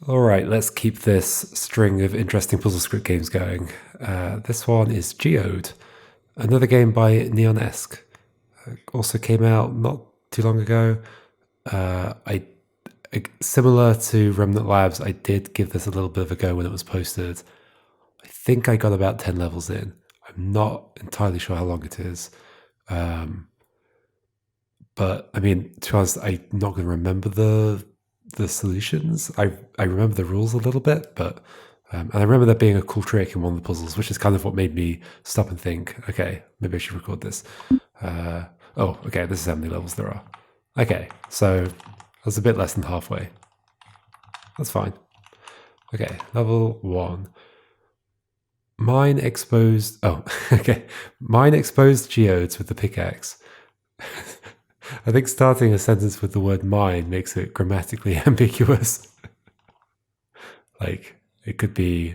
All right, let's keep this string of interesting puzzle script games going. This one is Geode, another game by Neon-esque. Also came out not too long ago. Similar to Remnant Labs, I did give this a little bit of a go when it was posted. I think I got about 10 levels in. I'm not entirely sure how long it is. But I mean, to be honest, I'm not going to remember the solutions. I remember the rules a little bit, but and I remember there being a cool trick in one of the puzzles, which is kind of what made me stop and think, okay, maybe I should record this. Oh, okay, this is how many levels there are. Okay, so I was a bit less than halfway. That's fine. Okay, level 1. Mine exposed. Oh, okay. Mine exposed geodes with the pickaxe. I think starting a sentence with the word mine makes it grammatically ambiguous. Like, it could be.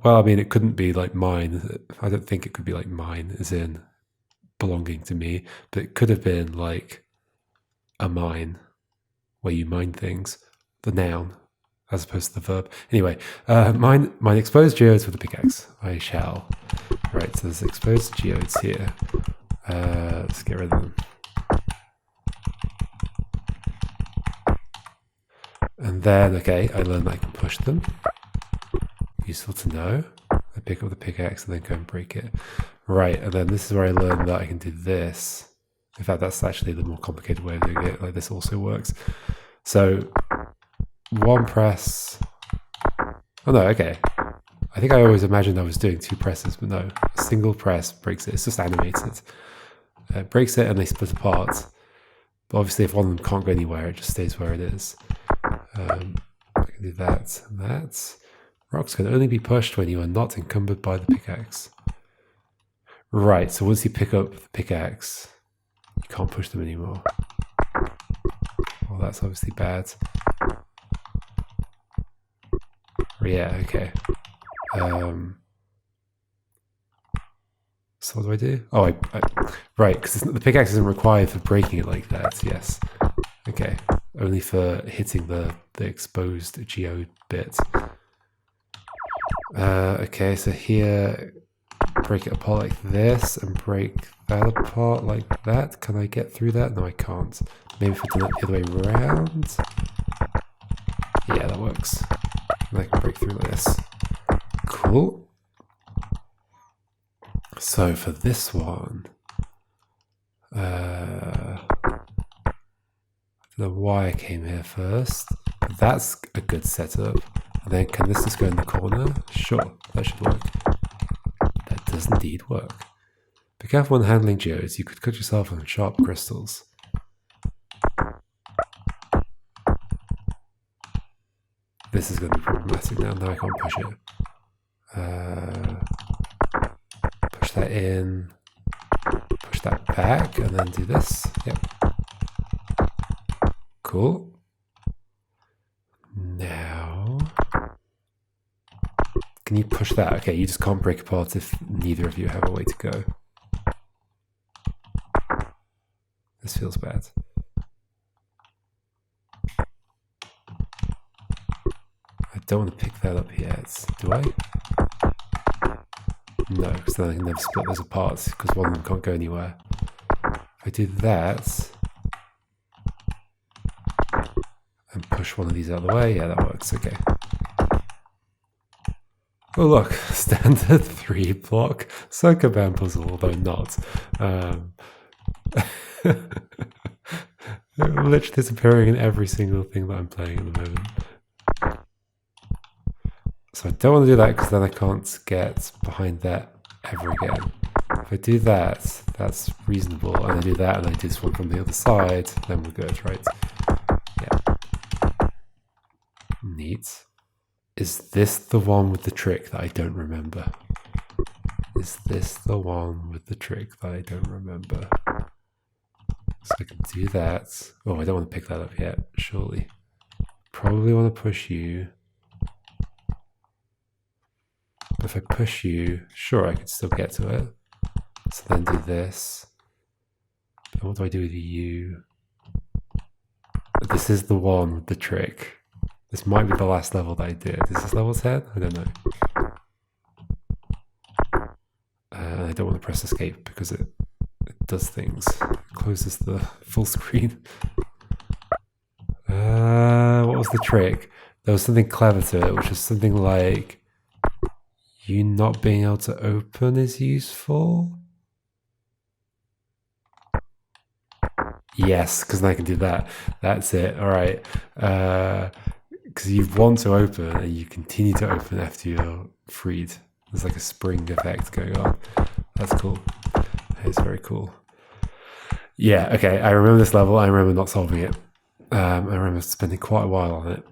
Well, I mean, it couldn't be like mine. I don't think it could be like mine, as in belonging to me, but it could have been like a mine, where you mine things, the noun, as opposed to the verb. Anyway, mine exposed geodes with a pickaxe. I shall. Right, so there's exposed geodes here. Let's get rid of them. And then, okay, I learned I can push them. Useful to know. I pick up the pickaxe and then go and break it. Right, and then this is where I learned that I can do this. In fact, that's actually the more complicated way of doing it. Like, this also works. So, one press. Oh no, okay. I think I always imagined I was doing 2 presses, but no. A single press breaks it. It's just animated. It breaks it and they split apart. But obviously, if one of them can't go anywhere, it just stays where it is. I can do that and that. Rocks can only be pushed when you are not encumbered by the pickaxe. Right, so once you pick up the pickaxe, you can't push them anymore. Well, that's obviously bad. Yeah, okay. So what do I do? Oh, right, because the pickaxe isn't required for breaking it like that, yes. Okay, only for hitting the exposed geode bit. Okay, so here, break it apart like this and break that apart like that. Can I get through that? No, I can't. Maybe if I do it the other way around. Yeah, that works. And I can break through like this. Cool. So for this one, I don't know why I came here first. That's a good setup. And then can this just go in the corner? Sure, that should work. That does indeed work. Be careful when handling geodes. You could cut yourself on sharp crystals. This is going to be problematic now. Now I can't push it. Push that in. Push that back and then do this. Yep. Cool. Now, can you push that? Okay, you just can't break apart if neither of you have a way to go. This feels bad. I don't want to pick that up yet, do I? No, because then I can never split those apart because one of them can't go anywhere. If I do that and push one of these out of the way, yeah, that works, okay. Oh look, standard 3-block sokoban puzzle, although not. Literally disappearing in every single thing that I'm playing at the moment. So I don't want to do that because then I can't get behind that ever again. If I do that, that's reasonable, and I do that and I do this one from the other side, then we're good, right? Yeah. Neat. Is this the one with the trick that I don't remember? Is this the one with the trick that I don't remember? So I can do that. Oh, I don't want to pick that up yet, surely. Probably want to push you. But if I push you, sure, I could still get to it. So then do this. And what do I do with you? This is the one with the trick. This might be the last level that I did. Is this level 10? I don't know. I don't want to press escape because it does things. It closes the full screen. What was the trick? There was something clever to it, which was something like you not being able to open is useful. Yes, because then I can do that. That's it. All right. Because you want to open and you continue to open after you're freed. There's like a spring effect going on. That's cool. It's very cool. Yeah, okay. I remember this level. I remember not solving it. I remember spending quite a while on it.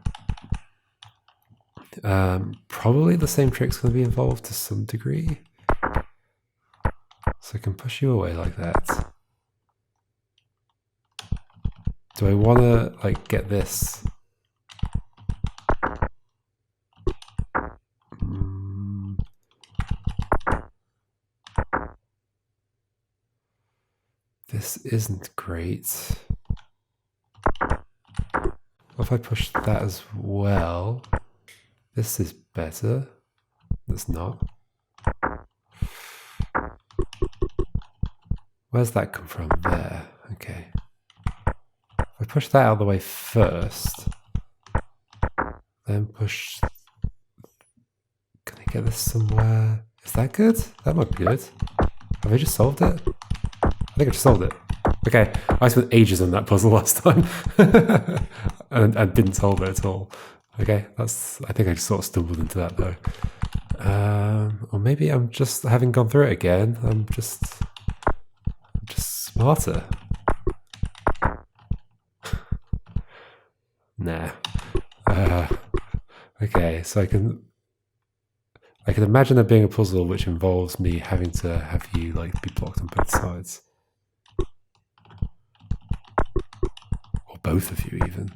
Probably the same trick's going to be involved to some degree. So I can push you away like that. Do I want to like get this? This isn't great. What if I push that as well? This is better. That's not. Where's that come from? There. Okay. If I push that out of the way first, then push... Can I get this somewhere? Is that good? That might be good. Have I just solved it? I think I just solved it. Okay, I spent ages on that puzzle last time and didn't solve it at all. Okay, I think I just sort of stumbled into that though. Or maybe I'm just, having gone through it again, I'm just smarter. Nah. Okay, so I can imagine there being a puzzle which involves me having to have you like be blocked on both sides. Or both of you even.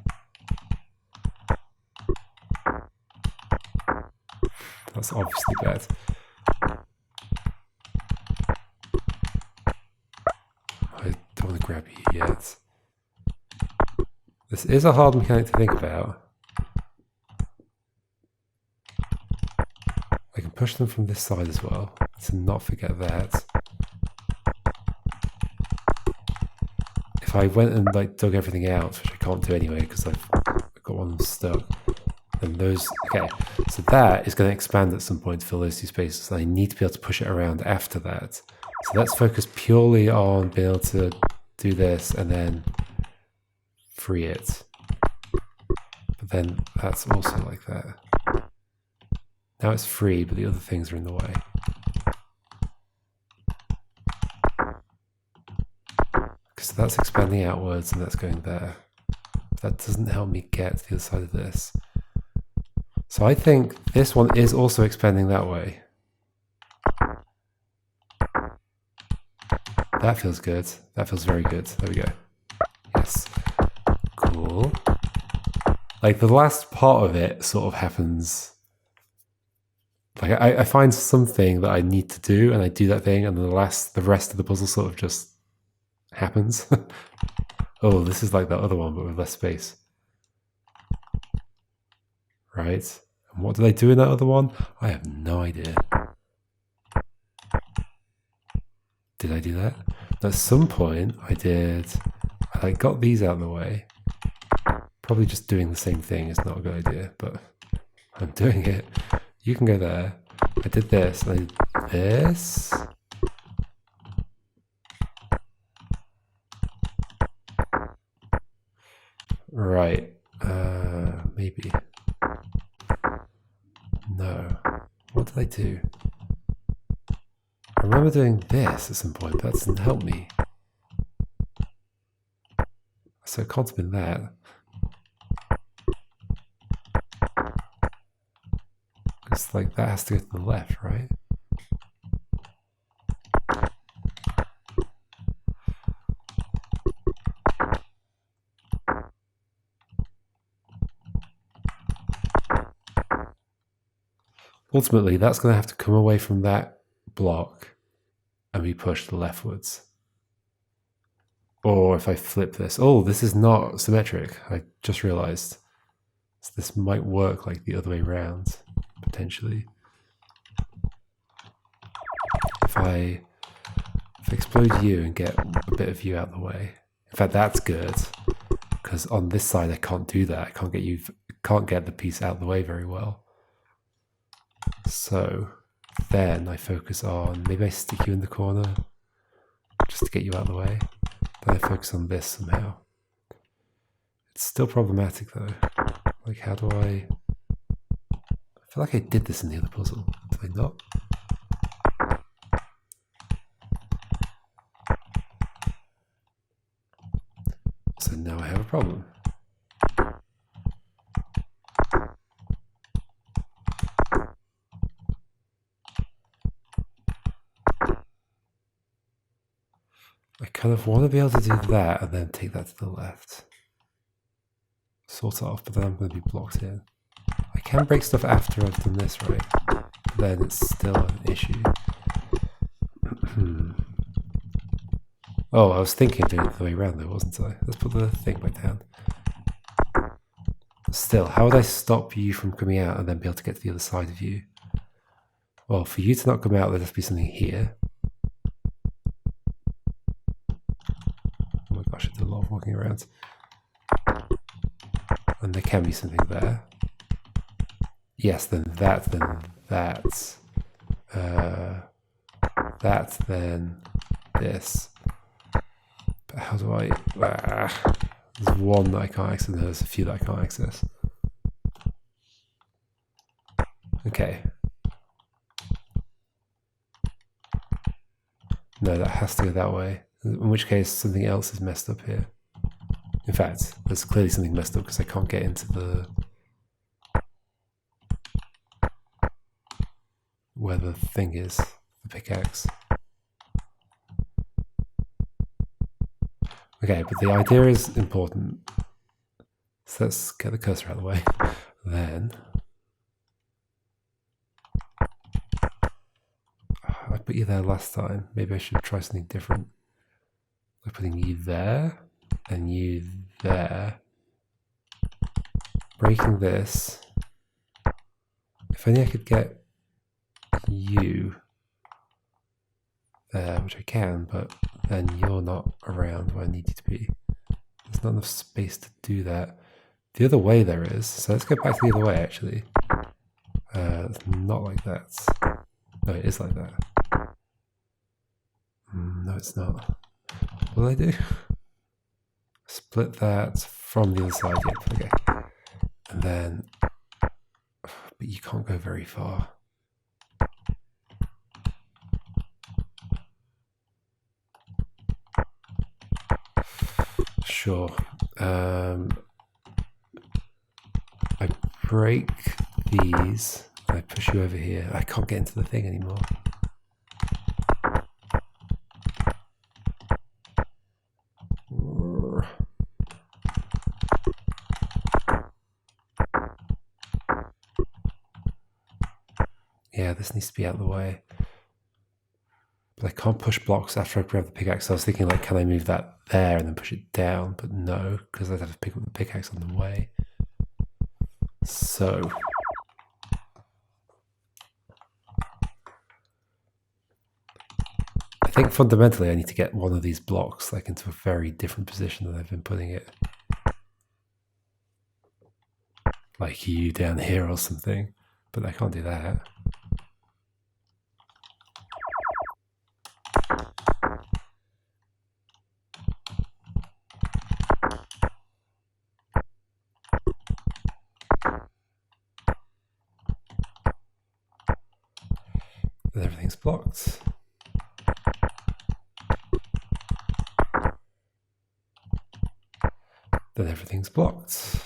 That's obviously bad. I don't want to grab you yet. This is a hard mechanic to think about. I can push them from this side as well, to not forget that. If I went and like dug everything out, which I can't do anyway because I've got one of them stuck, then those, okay, so that is going to expand at some point to fill those two spaces, and I need to be able to push it around after that. So let's focus purely on being able to do this and then free it. But then that's also like that. Now it's free, but the other things are in the way. Because that's expanding outwards and that's going there. But that doesn't help me get to the other side of this. So I think this one is also expanding that way. That feels good. That feels very good. There we go. Yes. Cool. Like the last part of it sort of happens... Like I find something that I need to do and I do that thing and then the rest of the puzzle sort of just happens. Oh, this is like that other one but with less space. Right. And what did I do in that other one? I have no idea. Did I do that? At some point I got these out of the way. Probably just doing the same thing is not a good idea, but I'm doing it. You can go there. I did this, and I did this. Right. Maybe. No. What did I do? I remember doing this at some point, but that doesn't help me. So it can't have been that. It's like that has to go to the left, right? Ultimately, that's going to have to come away from that block and be pushed leftwards. Or if I flip this, oh, this is not symmetric. I just realized. So this might work like the other way around, potentially. If I explode you and get a bit of you out of the way. In fact, that's good, because on this side I can't do that. I can't get the piece out of the way very well. So then I focus on, maybe I stick you in the corner just to get you out of the way. Then I focus on this somehow. It's still problematic though. Like, how do I feel like I did this in the other puzzle. Did I not? So now I have a problem. I kind of want to be able to do that and then take that to the left. Sort of, but then I'm going to be blocked in. I can break stuff after I've done this, right? But then it's still an issue. Oh, I was thinking of doing it the way around though, wasn't I? Let's put the thing back down. Still, how would I stop you from coming out and then be able to get to the other side of you? Well, for you to not come out, there has to be something here. Oh my gosh, I do a lot of walking around. And there can be something there. Yes, then that, then this. But how do I... there's one that I can't access, and there's a few that I can't access. Okay. No, that has to go that way. In which case, something else is messed up here. In fact, there's clearly something messed up because I can't get into the... where the thing is, the pickaxe. Okay, but the idea is important. So let's get the cursor out of the way. Then... I put you there last time. Maybe I should try something different. Like putting you there, and you there. Breaking this. If only I could get you there, which I can, but then you're not around where I need you to be. There's not enough space to do that. The other way there is, so let's go back to the other way actually. It's not like that. No, it is like that. No, it's not. What do I do? Split that from the other side, yep, okay. And then, but you can't go very far. Sure. I break these, and I push you over here. I can't get into the thing anymore. Yeah, this needs to be out of the way. But I can't push blocks after I grab the pickaxe. So I was thinking, like, can I move that there and then push it down? But no, because I'd have to pick up the pickaxe on the way. So... I think fundamentally I need to get one of these blocks like into a very different position than I've been putting it. Like you down here or something. But I can't do that. Then everything's blocked. Then everything's blocked.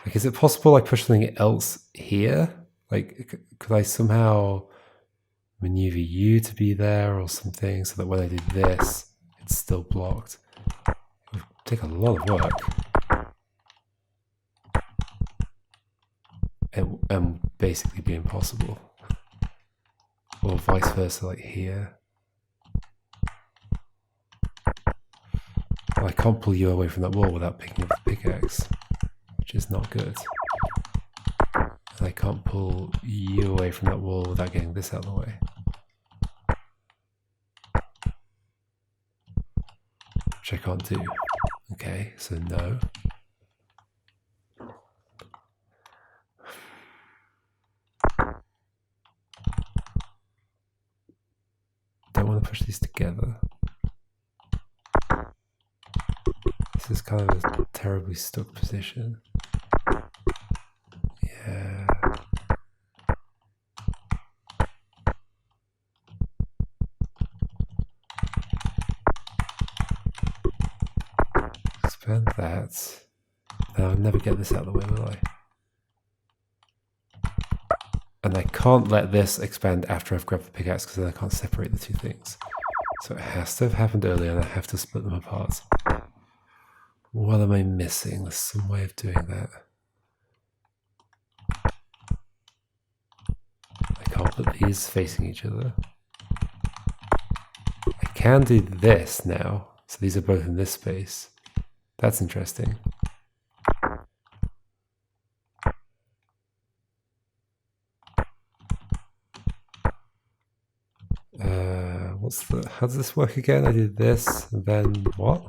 Like, is it possible I push something else here? Like, could I somehow maneuver you to be there or something so that when I do this, it's still blocked? It would take a lot of work. And basically be impossible. Or vice versa, like here. Well, I can't pull you away from that wall without picking up the pickaxe, which is not good. And I can't pull you away from that wall without getting this out of the way. Which I can't do. Okay, so no. Don't want to push these together. This is kind of a terribly stuck position. Yeah. Expand that. Now I'll never get this out of the way, will I? And I can't let this expand after I've grabbed the pickaxe because then I can't separate the two things. So it has to have happened earlier and I have to split them apart. What am I missing? There's some way of doing that. I can't put these facing each other. I can do this now. So these are both in this space. That's interesting. How does this work again? I did this, and then what?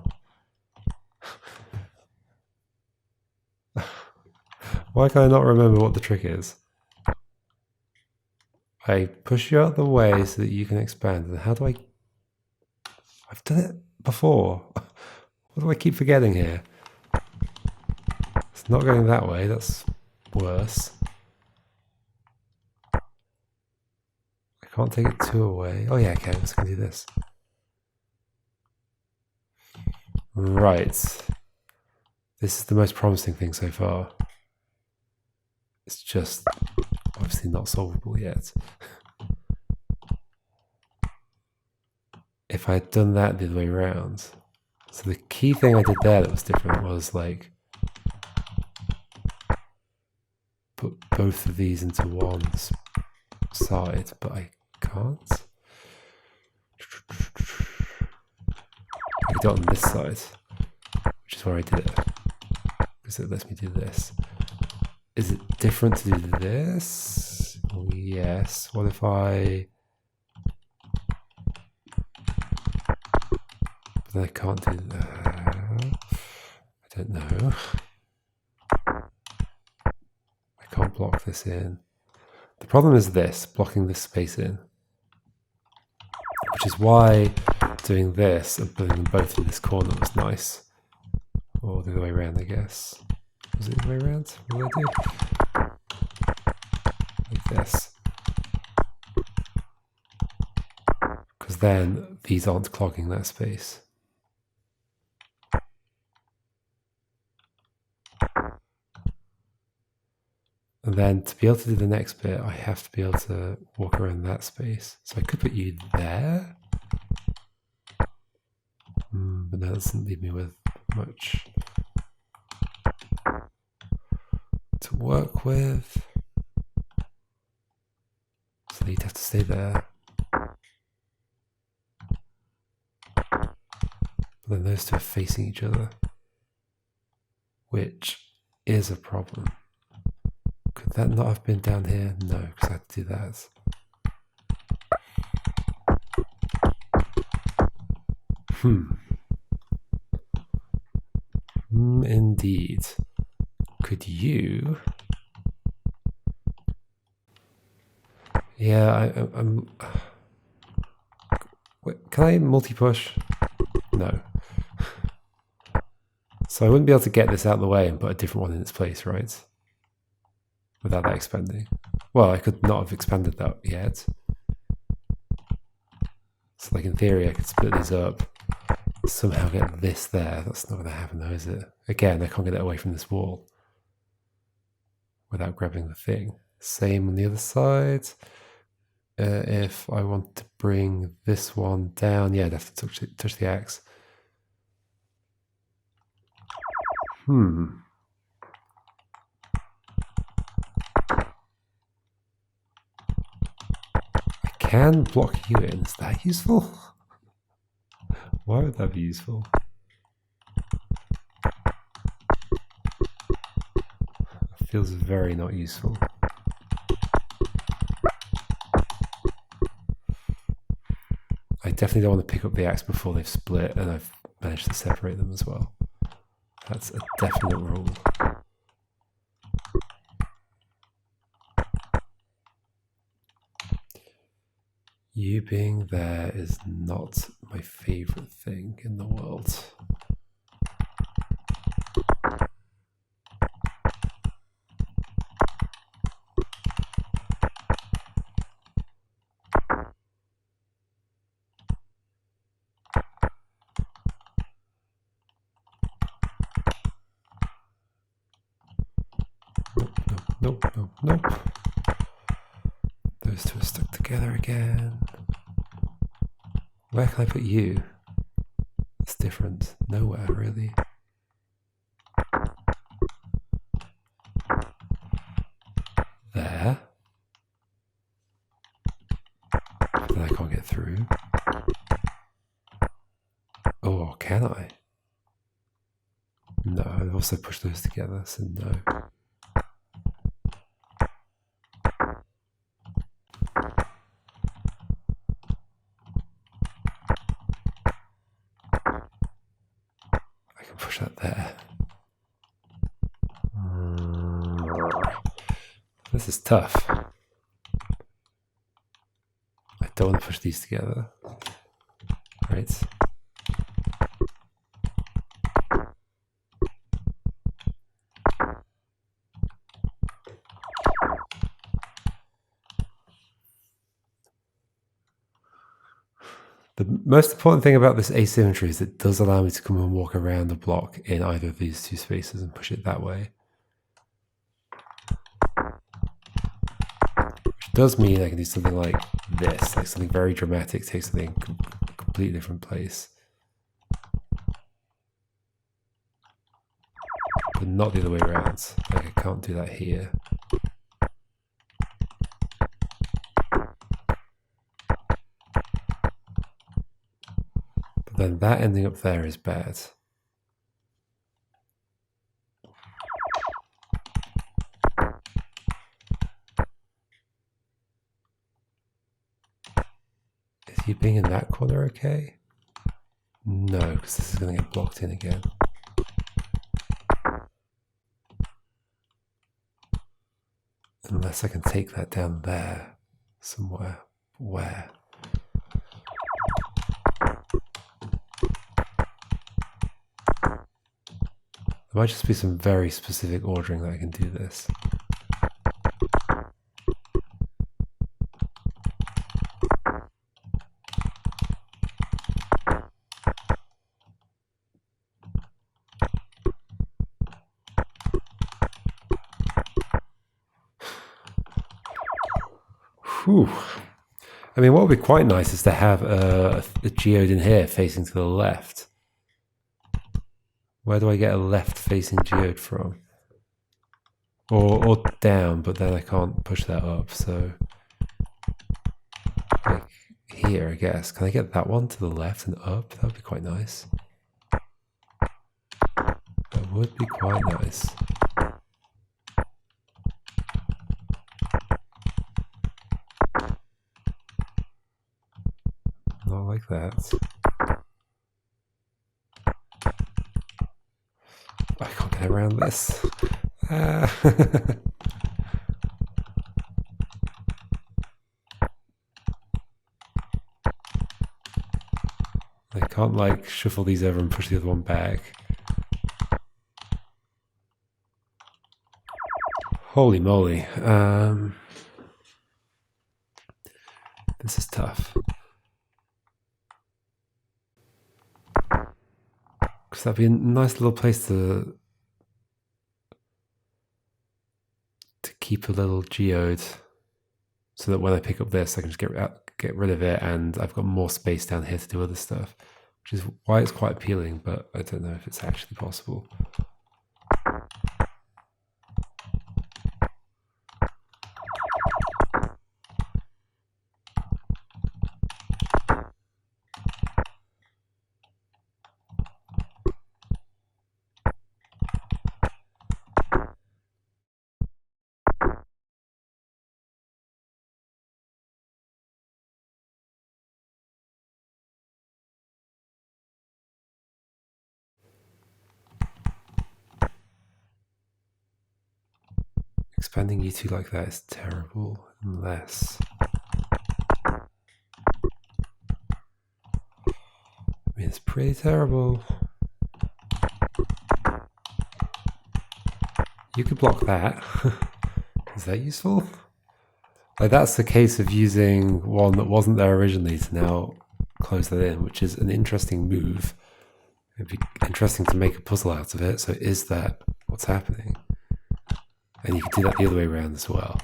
Why can I not remember what the trick is? I push you out of the way so that you can expand. And how do I... I've done it before. What do I keep forgetting here? It's not going that way. That's worse. I can't take it two away. Oh yeah, I can. So I can do this. Right. This is the most promising thing so far. It's just obviously not solvable yet. If I had done that the other way around. So the key thing I did there that was different was like put both of these into one side, but I can't. I did it on this side, which is where I did it, because it lets me do this. Is it different to do this? Oh, yes. What if I... But then I can't do that. I don't know. I can't block this in. The problem is this, blocking this space in. Which is why doing this and putting them both in this corner was nice. Or the other way around, I guess. Was it the other way around? What did I do? Like this. Because then these aren't clogging that space. And then to be able to do the next bit, I have to be able to walk around that space. So I could put you there. But that doesn't leave me with much to work with. So you'd have to stay there. But then those two are facing each other, which is a problem. Could that not have been down here? No, because I had to do that. Indeed. Could you... Yeah, I'm... Wait, can I multi-push? No. So I wouldn't be able to get this out of the way and put a different one in its place, right? Without that expanding. Well, I could not have expanded that yet. So like in theory I could split these up, somehow get this there. That's not going to happen though, is it? Again, I can't get it away from this wall without grabbing the thing. Same on the other side. If I want to bring this one down, yeah, I'd have to touch the axe. I can block you in. Is that useful? Why would that be useful? feels very not useful. I definitely don't want to pick up the axe before they've split, and I've managed to separate them as well. That's a definite rule. You being there is not my favorite thing in the world. Nope, nope, nope, nope. Those two are stuck together again. Where can I put you? It's different. Nowhere, really. There. But then I can't get through. Oh, can I? No, I've also pushed those together, so no. I can push that there. This is tough. I don't want to push these together. Right. The most important thing about this asymmetry is it does allow me to come and walk around the block in either of these two spaces and push it that way. Which does mean I can do something like this, like something very dramatic, take something a completely different place. But not the other way around. Like I can't do that here. But then that ending up there is bad. Is you being in that corner okay? No, because this is going to get blocked in again. Unless I can take that down there somewhere. Where? There might just be some very specific ordering that I can do this. Whew. I mean, what would be quite nice is to have a geode in here facing to the left. Where do I get a left-facing geode from? Or down, but then I can't push that up, so... like here, I guess. Can I get that one to the left and up? That would be quite nice. That would be quite nice. Not like that. I can't get around this. I can't like shuffle these over and push the other one back. Holy moly. This is tough. Because that'd be a nice little place to keep a little geode, so that when I pick up this, I can just get rid of it, and I've got more space down here to do other stuff, which is why it's quite appealing, but I don't know if it's actually possible. Expanding you two like that is terrible, unless... I mean, it's pretty terrible. You could block that. Is that useful? Like, that's the case of using one that wasn't there originally to now close that in, which is an interesting move. It'd be interesting to make a puzzle out of it. So is that what's happening? And you could do that the other way around as well.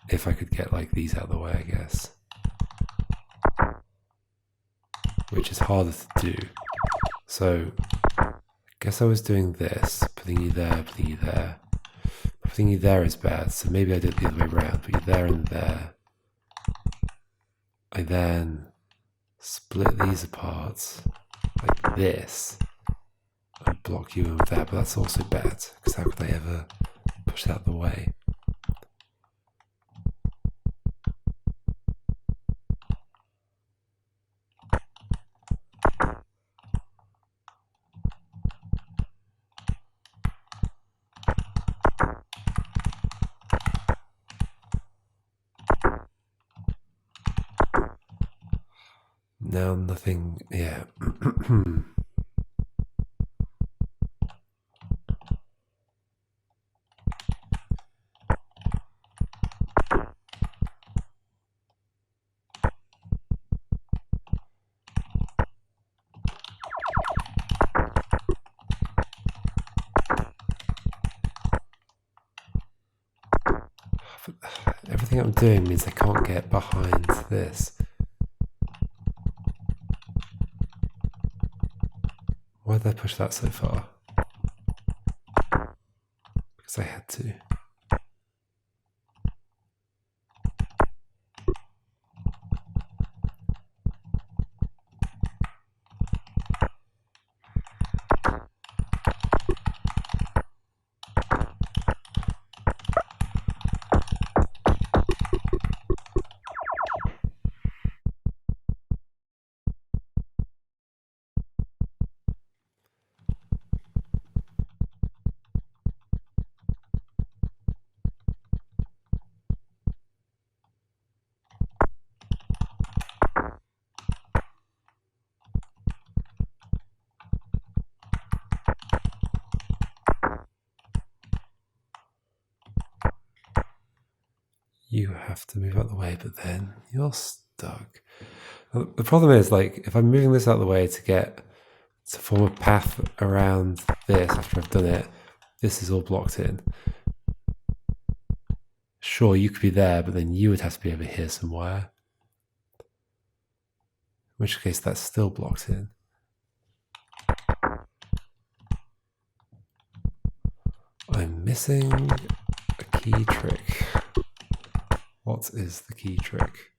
If I could get like these out of the way, I guess. Which is harder to do. So I guess I was doing this, putting you there, putting you there. Putting you there is bad, so maybe I did it the other way around. Put you there and there. I then split these apart like this and block you in with that, but that's also bad, because how could I ever push that out of the way? Now nothing, yeah. Everything I'm doing means I can't get behind this. Why did I push that so far? Because I had to. You have to move out of the way, but then you're stuck. The problem is, like, if I'm moving this out of the way to form a path around this after I've done it, this is all blocked in. Sure, you could be there, but then you would have to be over here somewhere. In which case, that's still blocked in. I'm missing a key trick. What is the key trick?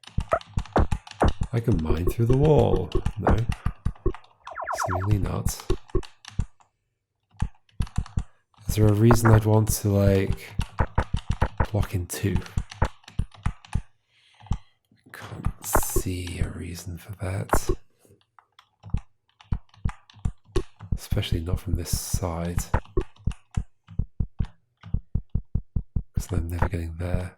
I can mine through the wall. No. Seemingly not. Is there a reason I'd want to, like, block in two? Can't see a reason for that. Especially not from this side. Because I'm never getting there.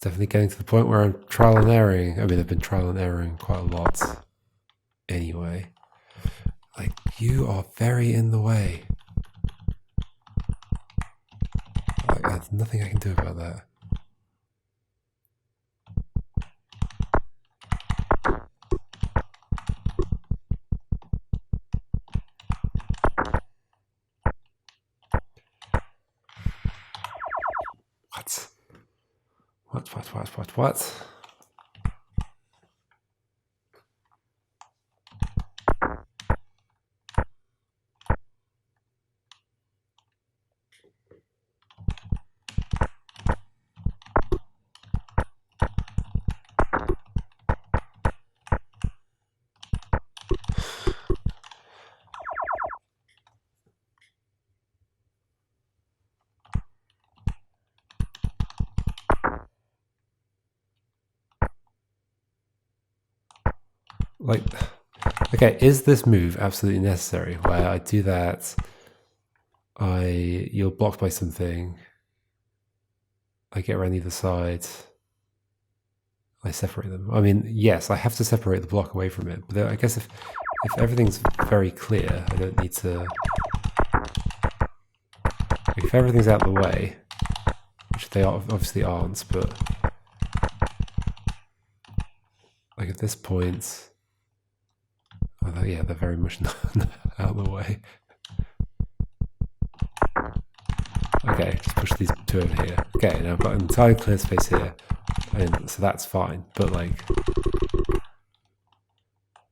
Definitely getting to the point where I'm trial and erroring. I mean, I've been trial and erroring quite a lot anyway. Like, you are very in the way. Like, there's nothing I can do about that. What? like, okay, is this move absolutely necessary? Where I do that, you're blocked by something, I get around either side, I separate them. I mean, yes, I have to separate the block away from it, but I guess if everything's very clear, I don't need to... If everything's out of the way, which they obviously aren't, but... Like at this point... Oh, yeah, they're very much not out of the way. Okay, just push these two over here. Okay, now I've got an entirely clear space here, and so that's fine, but like...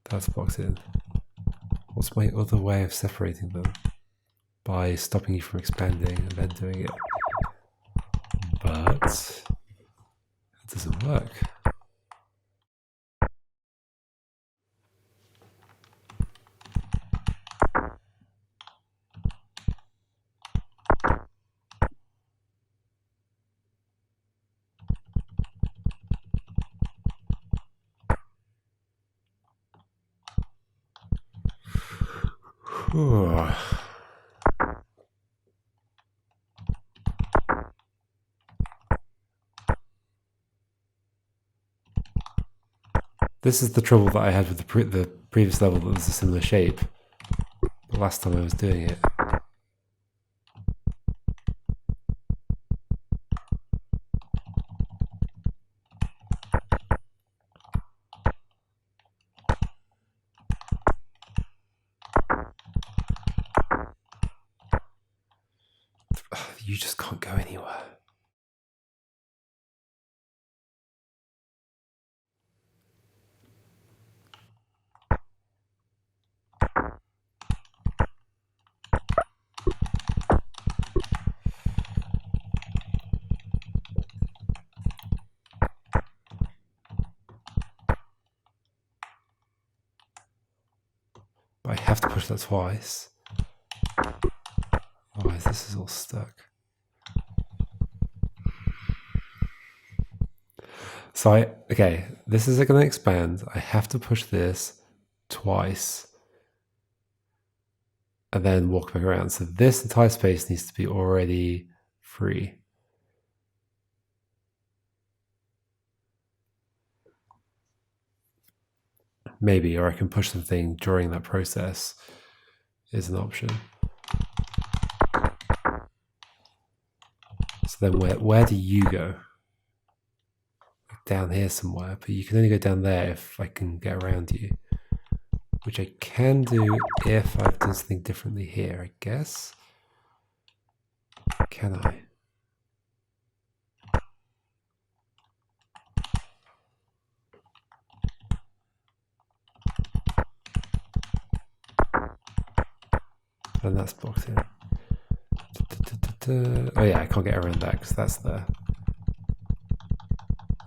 That's blocked in. What's my other way of separating them? By stopping you from expanding and then doing it. But it doesn't work. This is the trouble that I had with the previous level that was a similar shape. The last time I was doing it. You just can't go anywhere. But I have to push that twice. Otherwise this is all stuck. So okay, this is going to expand. I have to push this twice and then walk back around. So this entire space needs to be already free. Maybe, or I can push something during that process is an option. So then where do you go? Down here somewhere, but you can only go down there if I can get around you. Which I can do if I've done something differently here, I guess. Can I? And that's blocked in. Oh yeah, I can't get around that because that's there.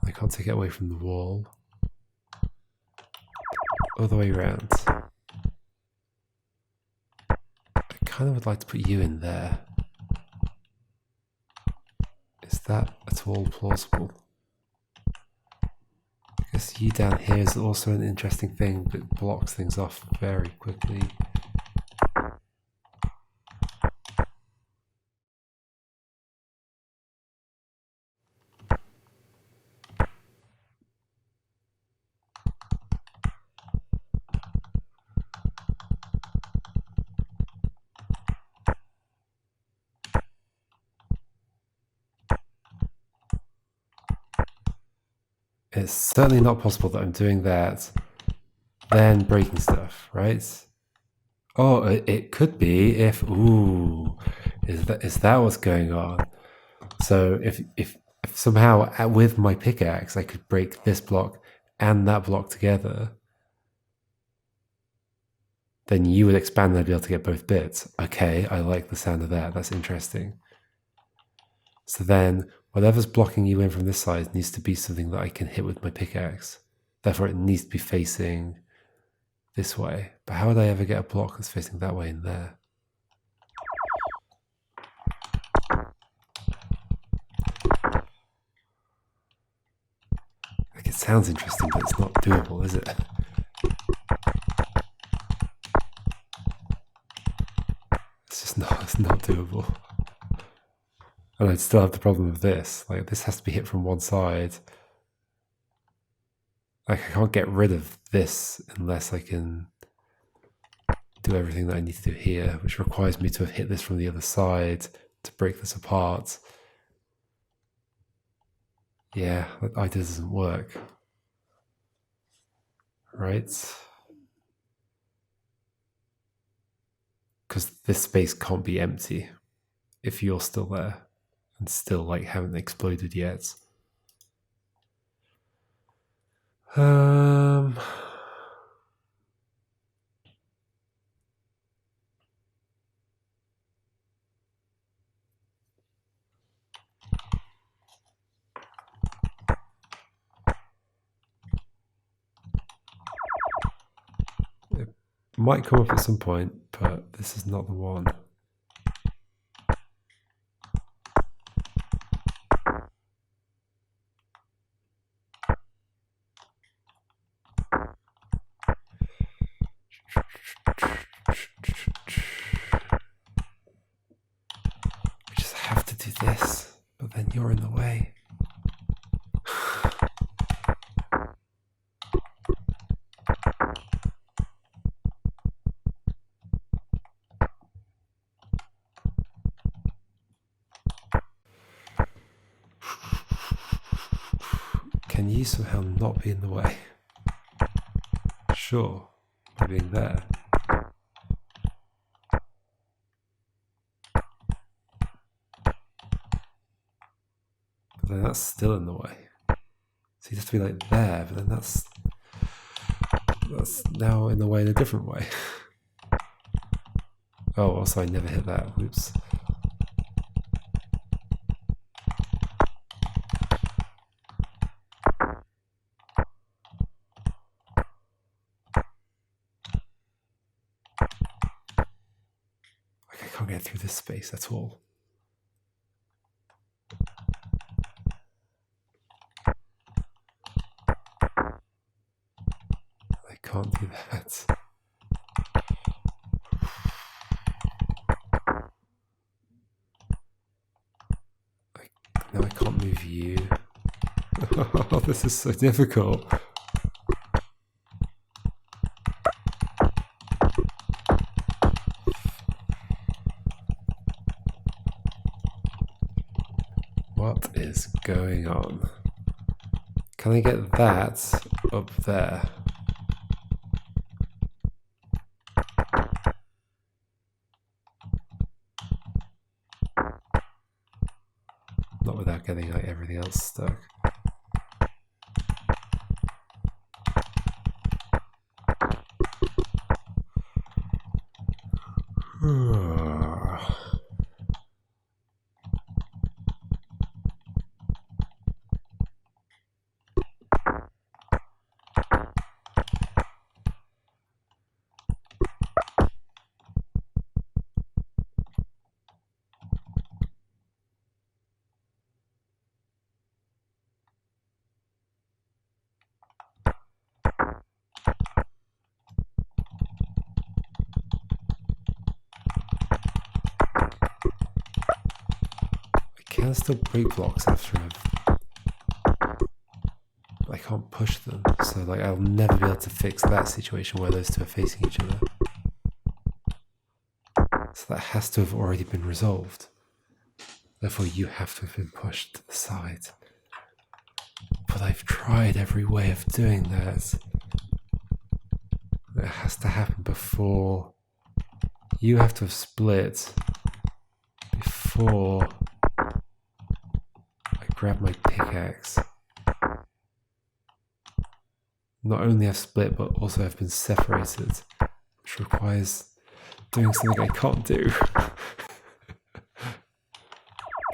I can't take it away from the wall. Other way around. I kind of would like to put you in there. Is that at all plausible? I guess you down here is also an interesting thing, but it blocks things off very quickly. It's certainly not possible that I'm doing that, then breaking stuff, right? Oh, it could be if, ooh, is that what's going on? So if somehow with my pickaxe I could break this block and that block together, then you would expand and I'd be able to get both bits. Okay, I like the sound of that. That's interesting. So then whatever's blocking you in from this side needs to be something that I can hit with my pickaxe. Therefore, it needs to be facing this way. But how would I ever get a block that's facing that way in there? Like, it sounds interesting, but it's not doable, is it? It's not doable. And I'd still have the problem of this. Like, this has to be hit from one side. Like, I can't get rid of this unless I can do everything that I need to do here, which requires me to have hit this from the other side to break this apart. Yeah, that idea doesn't work. Right? Because this space can't be empty if you're still there and still like haven't exploded yet. It might come up at some point, but this is not the one. We just have to do this, but then you're in the way. Can you somehow not be in the way? Sure, by being there. But then that's still in the way. So you have to be like there, but then that's now in the way in a different way. Oh, also I never hit that. Whoops. I can't get through this space at all. I can't do that. Now I can't move you. Oh, this is so difficult. What is going on? Can I get that up there? Not without getting like everything else stuck. I can still break blocks after I can't push them, so like I'll never be able to fix that situation where those two are facing each other. So that has to have already been resolved. Therefore you have to have been pushed to the side. But I've tried every way of doing that. It has to happen before you have to have split before I grab my pickaxe. Not only have split, but also have been separated, which requires doing something I can't do.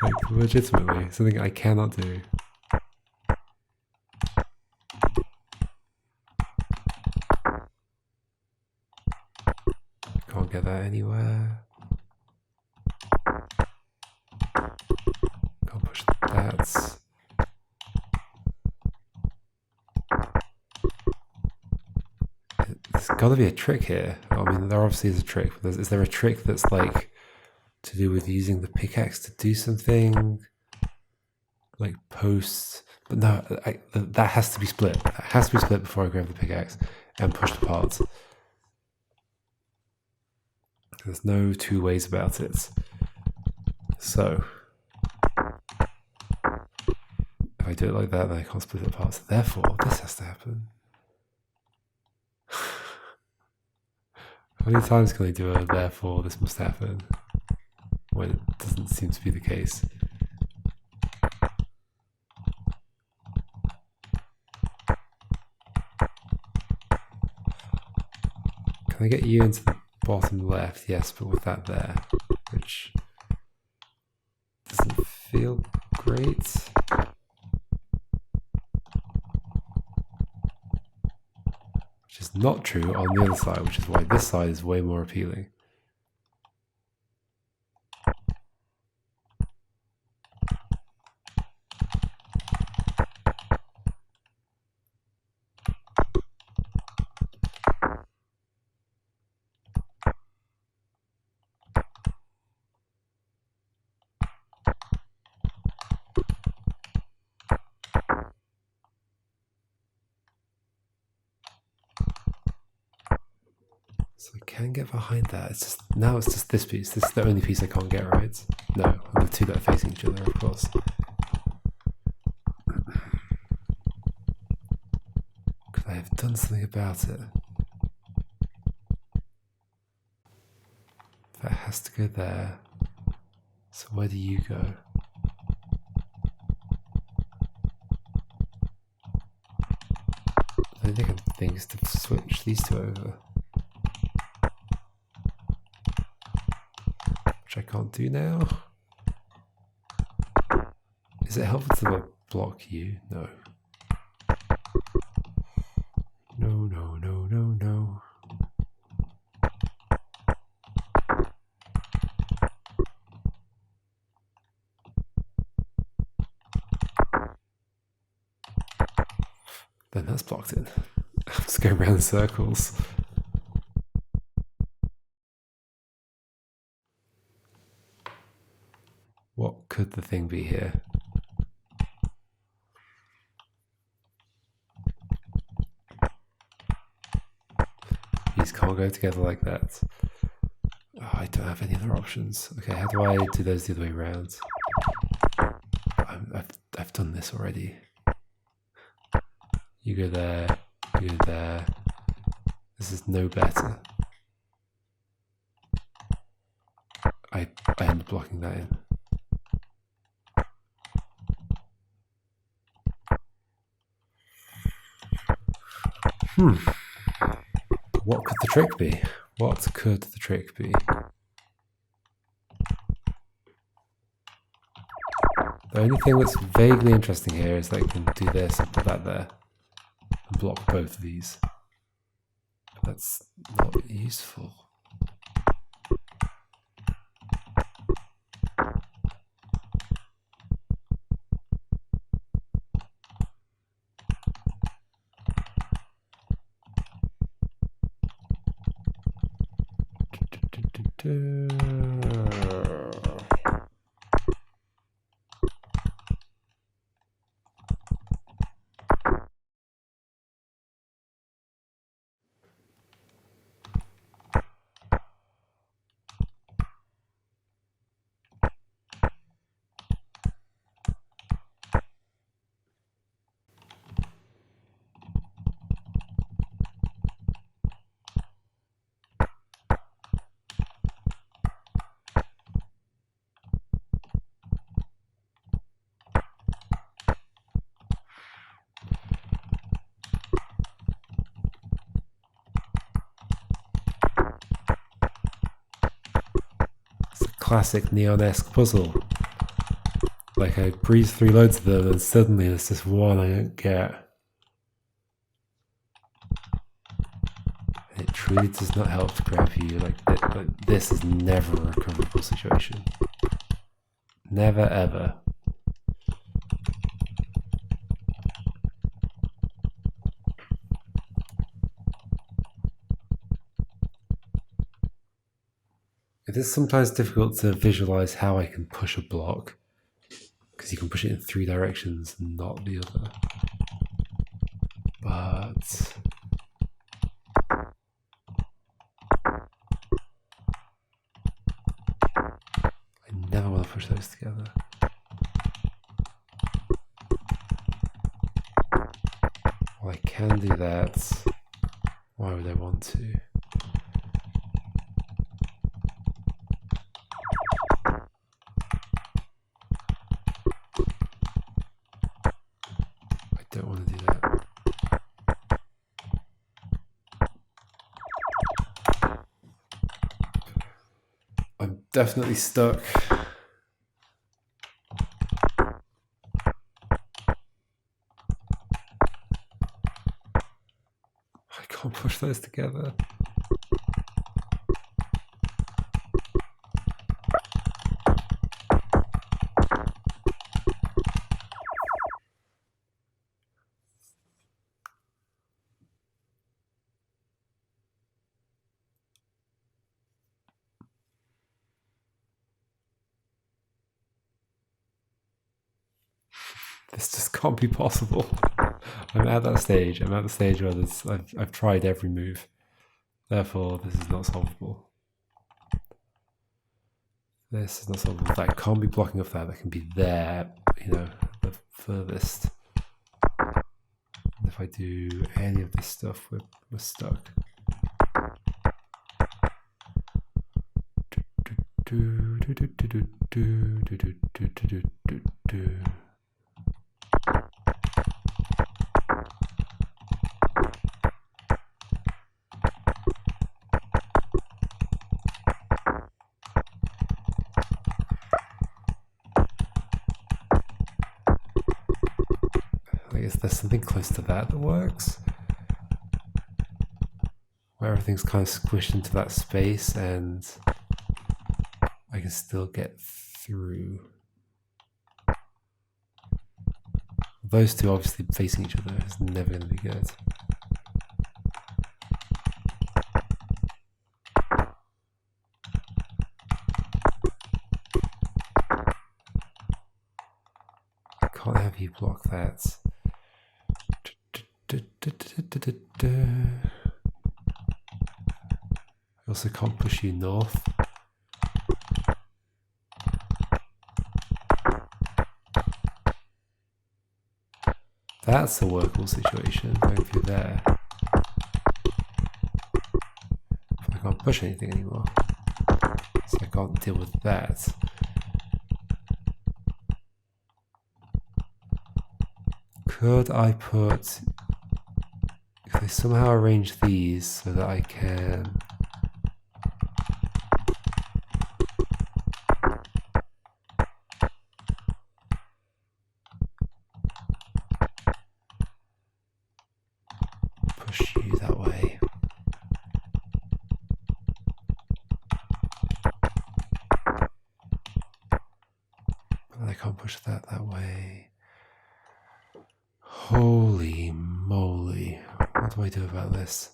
Like, legitimately, something I cannot do. Can't get that anywhere. Can't push that. There's got to be a trick here. I mean, there obviously is a trick. But is there a trick that's like to do with using the pickaxe to do something like post, but no, that has to be split. That has to be split before I grab the pickaxe and pushed apart. There's no two ways about it. So if I do it like that, then I can't split it apart. So therefore, this has to happen. How many times can I do a therefore this must happen when it doesn't seem to be the case? Can I get you into the bottom left? Yes, but with that there, which doesn't feel great. Which is not true on the other side, which is why this side is way more appealing. So I can get behind that. It's just now it's just this piece. This is the only piece I can't get right. No, and the two that are facing each other, of course. Could I have done something about it? That has to go there. So where do you go? I think I can things to switch these two over. Which I can't do now. Is it helpful to block you? No. No, no, no, no, no. Then that's blocked in. I'm just going around in circles. What could the thing be here? These can't go together like that. Oh, I don't have any other options. Okay, how do I do those the other way around? I've done this already. You go there, you go there. This is no better. I end up blocking that in. What could the trick be? What could the trick be? The only thing that's vaguely interesting here is that you can do this and put that there and block both of these. But that's not useful. Classic neon-esque puzzle. Like I breeze through loads of them and suddenly there's this one I don't get. It truly does not help to grab you. Like this is never a recoverable situation. Never ever. It is sometimes difficult to visualize how I can push a block, because you can push it in 3 directions and not the other. But I never want to push those together. Well, I can do that. Why would I want to? I don't want to do that. I'm definitely stuck. I can't push those together. This just can't be possible. I'm at that stage. I'm at the stage where I've tried every move. Therefore, this is not solvable. This is not solvable. That can't be blocking off that. That can be there, you know, the furthest. And if I do any of this stuff, we're stuck. I guess there's something close to that works, where everything's kind of squished into that space and I can still get through. Those two obviously facing each other is never going to be good. I can't have you block that. I also can't push you north. That's a workable situation, going through there. I can't push anything anymore, so I can't deal with that. Could I put... If I somehow arrange these so that I can... push you that way. But I can't push that way. Holy moly. What do I do about this?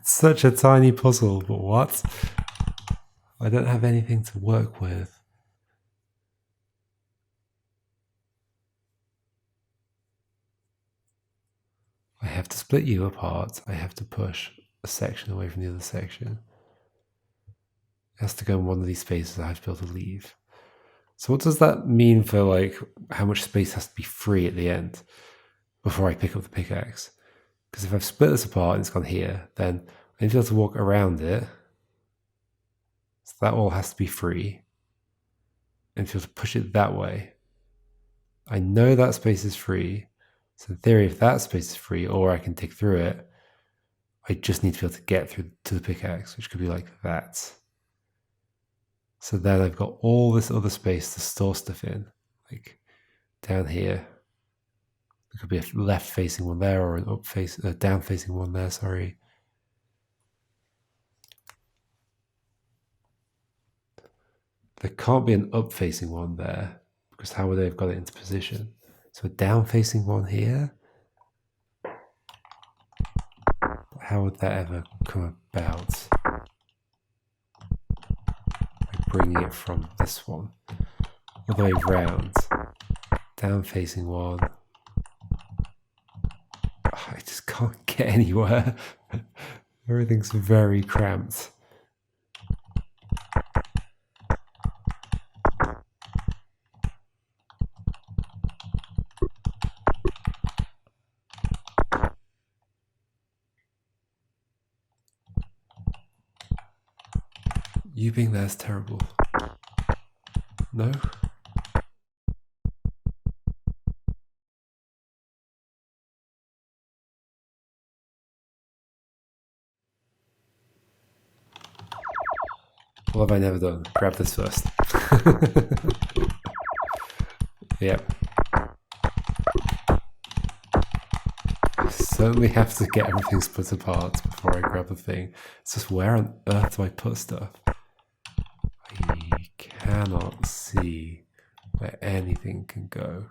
It's such a tiny puzzle, but what? I don't have anything to work with. I have to split you apart. I have to push a section away from the other section. It has to go in one of these spaces. I have to be able to leave. So what does that mean for like how much space has to be free at the end before I pick up the pickaxe? Because if I've split this apart and it's gone here, then I need to be able to walk around it. So that all has to be free. And to be able to push it that way. I know that space is free. So in theory, if that space is free, or I can dig through it, I just need to be able to get through to the pickaxe, which could be like that. So then I've got all this other space to store stuff in, like down here. There could be a left facing one there or an down facing one there, sorry. There can't be an up facing one there because how would they have got it into position? So a down facing one here? How would that ever come about? Like bringing it from this one all the way round. Down facing one. Oh, I just can't get anywhere. Everything's very cramped. You being there is terrible. No? What have I never done? Grab this first. Yep. I certainly have to get everything split apart before I grab the thing. It's just where on earth do I put stuff? I cannot see where anything can go.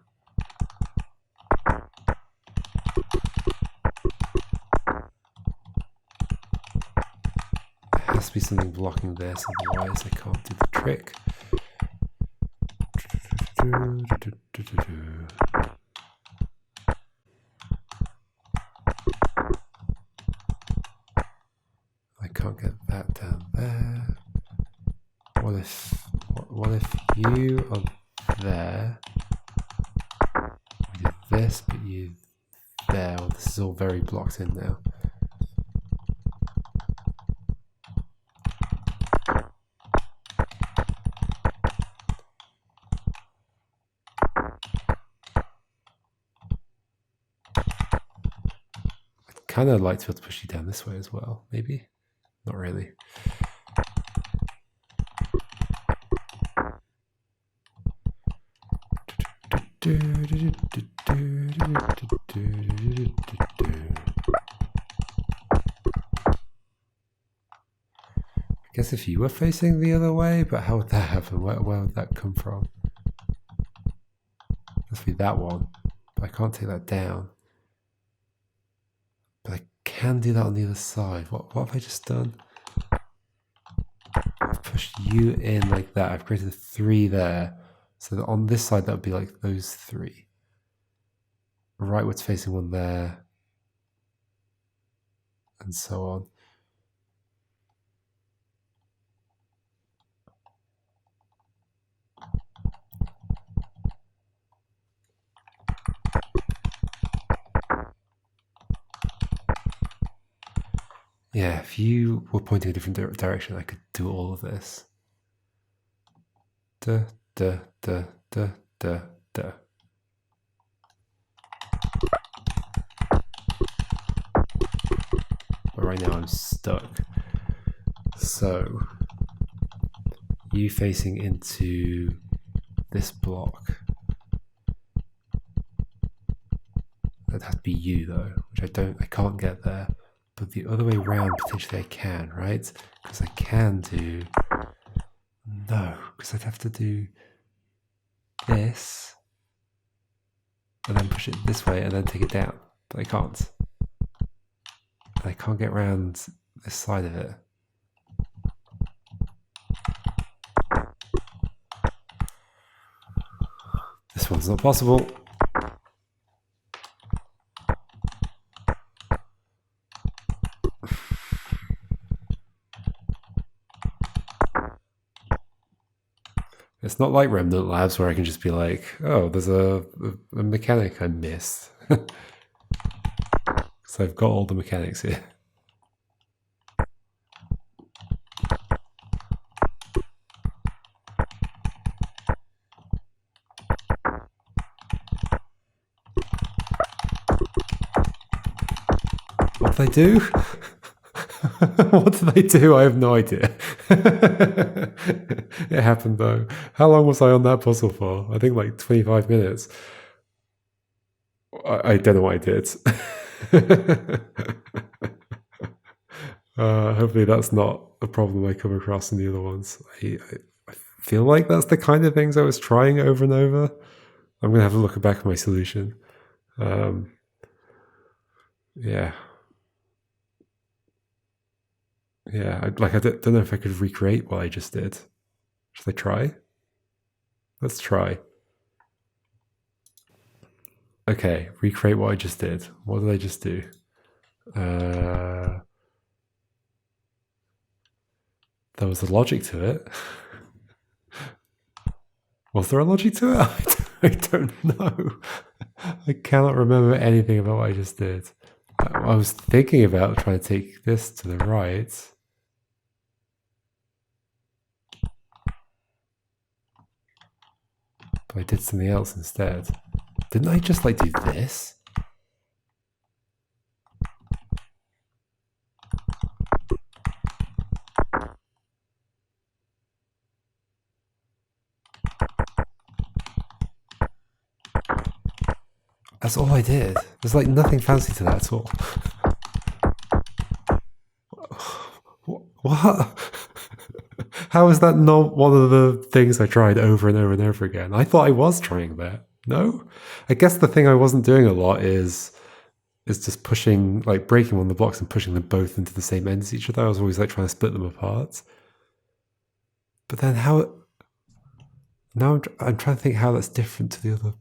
There has to be something blocking this, otherwise I can't do the trick. I can't get that down there. What if you are there? We did this, but you there. Well, this is all very blocked in now. I'd kind of like to be able to push you down this way as well, maybe? Not really. I guess if you were facing the other way, but how would that happen? Where would that come from? Must be that one, but I can't take that down. But I can do that on the other side. What have I just done? I've pushed you in like that. I've created 3 there. So that on this side, that would be like those 3. Rightwards facing one there. And so on. Yeah, if you were pointing a different direction, I could do all of this. Duh, duh, duh, duh, duh, duh. But right now I'm stuck. So, you facing into this block. That'd have to be you though, which I can't get there. But the other way around, potentially I can, right? Because I can do... No, because I'd have to do this, and then push it this way, and then take it down. But I can't. And I can't get around this side of it. This one's not possible. It's not like Remnant Labs where I can just be like, oh, there's a mechanic I missed. Because I've got all the mechanics here. What do they do? What do they do? I have no idea. It happened though. How long was I on that puzzle for? I think like 25 minutes. I don't know what I did. Hopefully that's not a problem I come across in the other ones. I feel like that's the kind of things I was trying over and over. I'm going to have to look back at my solution. Yeah. Yeah, I don't know if I could recreate what I just did. Should I try? Let's try. Okay, recreate what I just did. What did I just do? There was a logic to it. Was there a logic to it? I don't know. I cannot remember anything about what I just did. I was thinking about trying to take this to the right. But I did something else instead. Didn't I just like do this? That's all I did. There's like nothing fancy to that at all. What? How is that not one of the things I tried over and over and over again? I thought I was trying that. No? I guess the thing I wasn't doing a lot is just pushing, like breaking one of the blocks and pushing them both into the same ends of each other. I was always like trying to split them apart. But then how... Now I'm trying to think how that's different to the other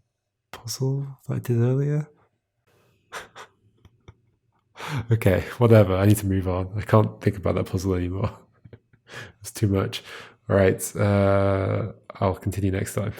puzzle that I did earlier. Okay, whatever. I need to move on. I can't think about that puzzle anymore. It's too much. All right. I'll continue next time.